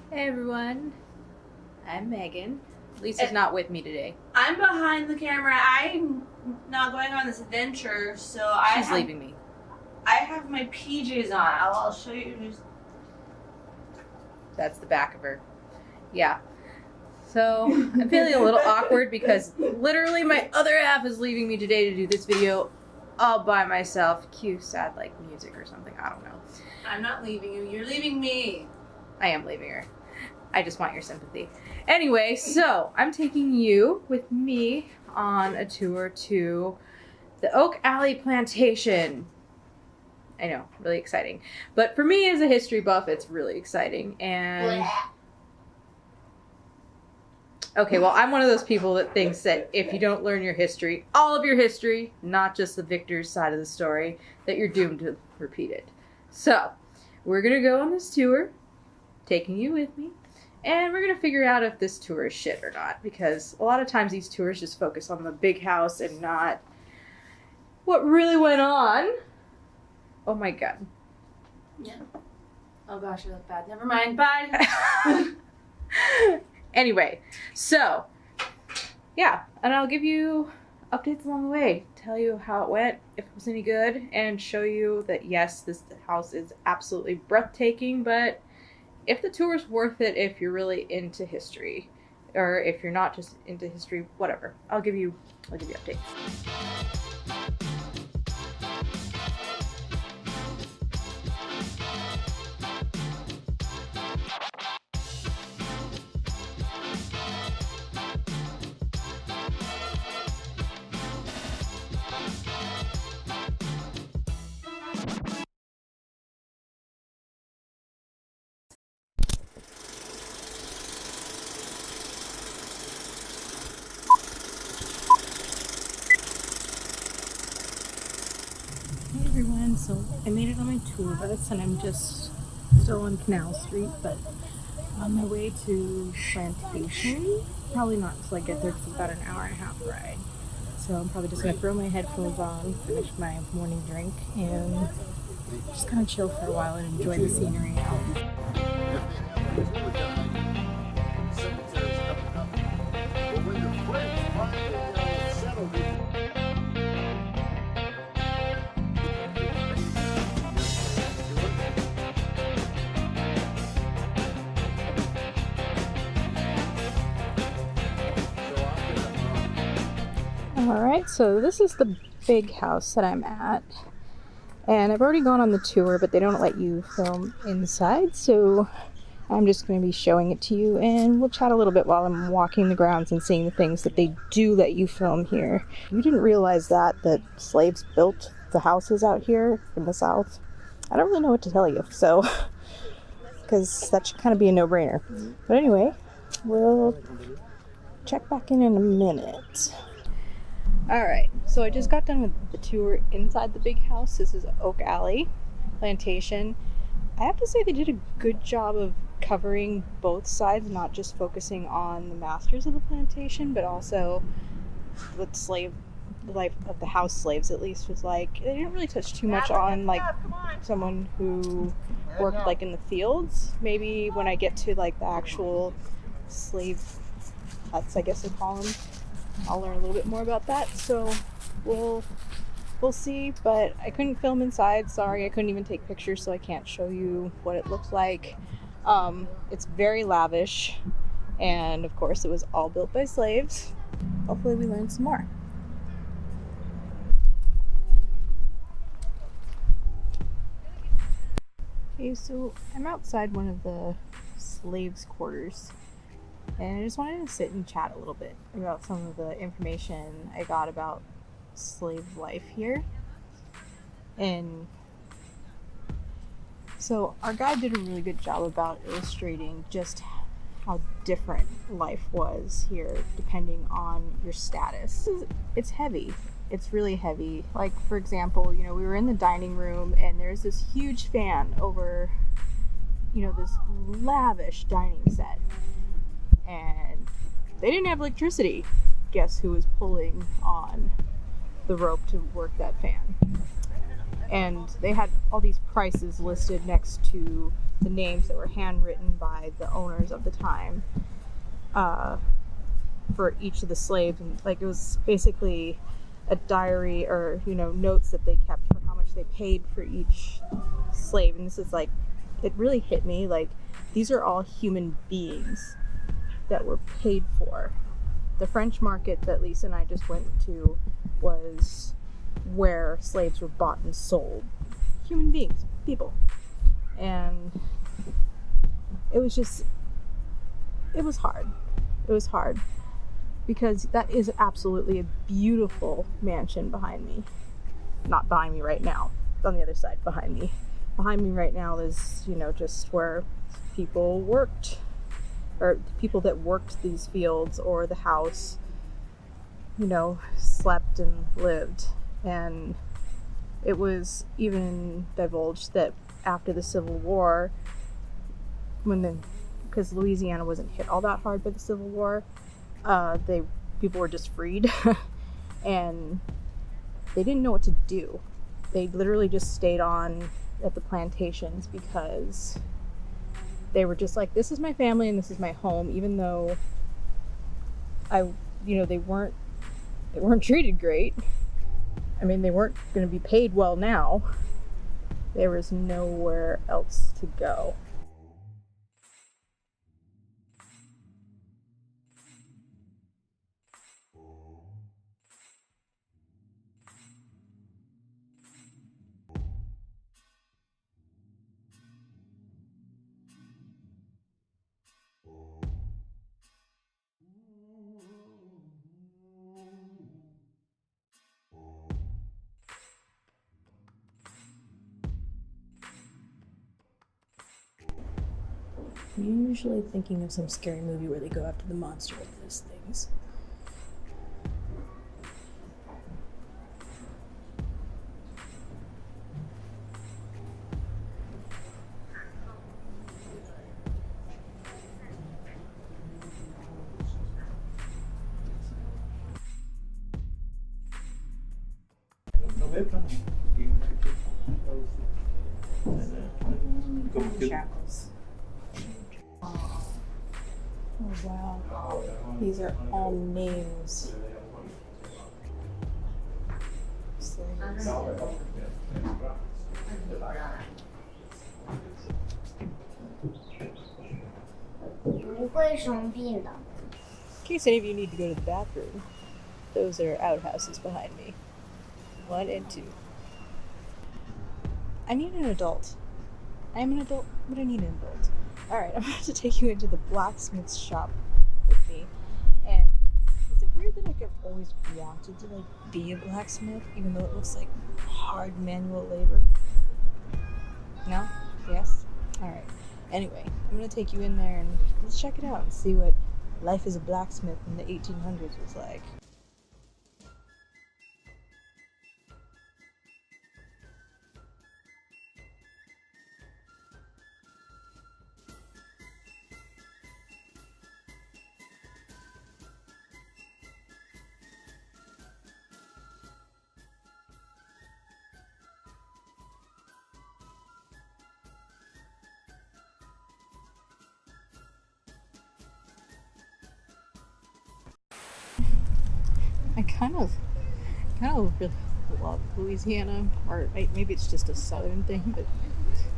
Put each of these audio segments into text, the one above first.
Hey everyone, I'm Megan. Lisa's not with me today. I'm behind the camera. I'm not going on this adventure, so She's leaving me. I have my PJs on. I'll show you. That's the back of her. Yeah. So I'm feeling a little awkward because literally my other half is leaving me today to do this video all by myself. Cue sad like music or something. I don't know. I'm not leaving you. You're leaving me. I am leaving her. I just want your sympathy. Anyway, so I'm taking you with me on a tour to the Oak Alley Plantation. I know, really exciting. But for me as a history buff, it's really exciting. And okay, well, I'm one of those people that thinks that if you don't learn your history, all of your history, not just the victor's side of the story, that you're doomed to repeat it. So, we're gonna go on this tour, taking you with me, and we're gonna figure out if this tour is shit or not, because a lot of times these tours just focus on the big house and not what really went on. Oh my god. Yeah. Oh gosh, I look bad. Never mind. Bye. Anyway, so yeah, and I'll give you updates along the way, tell you how it went, if it was any good, and show you that yes, this house is absolutely breathtaking, but if the tour is worth it if you're really into history, or if you're not just into history, whatever. I'll give you updates. Hey everyone, so I made it on my tour bus and I'm just still on Canal Street, but on my way to Plantation. Probably not until I get there, 'cause it's about an hour and a half ride. So I'm probably just gonna throw my headphones on, finish my morning drink, and just kind of chill for a while and enjoy the scenery out. Alright, so this is the big house that I'm at, and I've already gone on the tour, but they don't let you film inside, so I'm just going to be showing it to you, and we'll chat a little bit while I'm walking the grounds and seeing the things that they do let you film here. You didn't realize that slaves built the houses out here in the South? I don't really know what to tell you, so, because that should kind of be a no-brainer. But anyway, we'll check back in a minute. Alright, so I just got done with the tour inside the big house. This is Oak Alley Plantation. I have to say they did a good job of covering both sides, not just focusing on the masters of the plantation, but also what the life of the house slaves at least was like. They didn't really touch too much on like someone who worked like in the fields. Maybe when I get to like the actual slave huts, I guess they call them, I'll learn a little bit more about that, so we'll see, but I couldn't film inside, sorry, I couldn't even take pictures, so I can't show you what it looks like. It's very lavish, and of course it was all built by slaves. Hopefully we learn some more. Okay, so I'm outside one of the slaves' quarters, and I just wanted to sit and chat a little bit about some of the information I got about slave life here. And so our guide did a really good job about illustrating just how different life was here depending on your status. It's heavy. It's really heavy. Like, for example, we were in the dining room and there's this huge fan over, this lavish dining set. And they didn't have electricity. Guess who was pulling on the rope to work that fan? And they had all these prices listed next to the names that were handwritten by the owners of the time for each of the slaves. And like, it was basically a diary, or notes that they kept for how much they paid for each slave. And this is like, it really hit me, like, these are all human beings that were paid for. The French market that Lisa and I just went to was where slaves were bought and sold. Human beings, people. And it was hard. It was hard because that is absolutely a beautiful mansion behind me. Not behind me right now, on the other side behind me. Behind me right now is, just where people worked, or people that worked these fields or the house, slept and lived. And it was even divulged that after the Civil War, because Louisiana wasn't hit all that hard by the Civil War, people were just freed, and they didn't know what to do. They literally just stayed on at the plantations because they were just like, this is my family and this is my home, even though they weren't treated great. I mean, they weren't going to be paid well now. There was nowhere else to go. I'm usually thinking of some scary movie where they go after the monster with those things. Shackles. Oh wow. These are all names. Slaves. 不会生病的。 In case any of you need to go to the bathroom, those are outhouses behind me. 1 and 2. I need an adult. I am an adult, but I need an adult. Alright, I'm about to take you into the blacksmith shop with me. And is it weird that I've always wanted to be a blacksmith, even though it looks like hard manual labor? No? Yes? Alright. Anyway, I'm gonna take you in there and let's check it out and see what life as a blacksmith in the 1800s was like. I kind of really love Louisiana, or maybe it's just a southern thing, but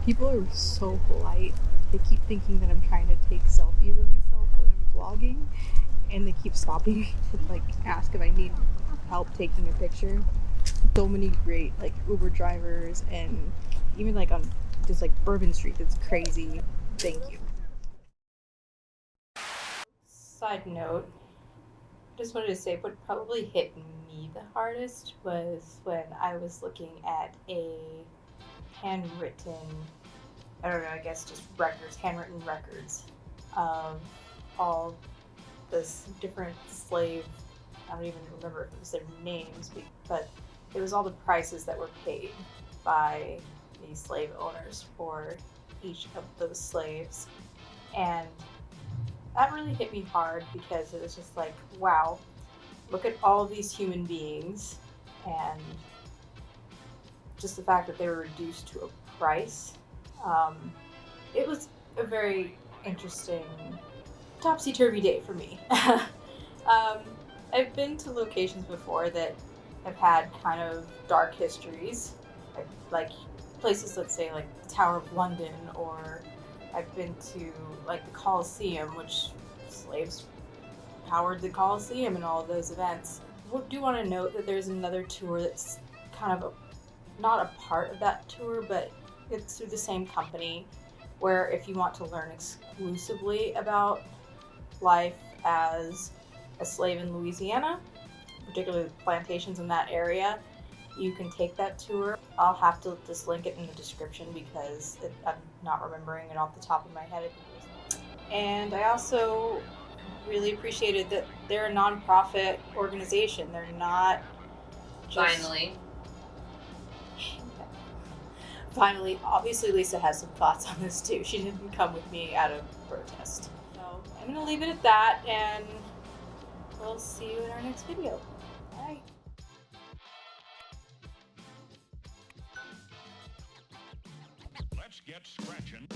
people are so polite. They keep thinking that I'm trying to take selfies of myself when I'm vlogging, and they keep stopping me to ask if I need help taking a picture. So many great Uber drivers, and even on just Bourbon Street, that's crazy. Thank you. Side note, just wanted to say what probably hit me the hardest was when I was looking at a handwritten, I don't know, I guess just handwritten records of all this different slave, I don't even remember if it was their names, but it was all the prices that were paid by these slave owners for each of those slaves. And that really hit me hard because it was just wow, look at all of these human beings, and just the fact that they were reduced to a price. It was a very interesting, topsy-turvy day for me. I've been to locations before that have had kind of dark histories, like places, let's say, like the Tower of London, or I've been to like the Colosseum, which slaves powered the Colosseum and all of those events. I do want to note that there's another tour that's kind of not a part of that tour, but it's through the same company, where if you want to learn exclusively about life as a slave in Louisiana, particularly the plantations in that area, you can take that tour. I'll have to just link it in the description because I'm not remembering it off the top of my head. And I also really appreciated that they're a non-profit organization. They're not just... Finally, obviously Lisa has some thoughts on this too. She didn't come with me out of protest. So I'm gonna leave it at that, and we'll see you in our next video. Bye. Let's get scratching.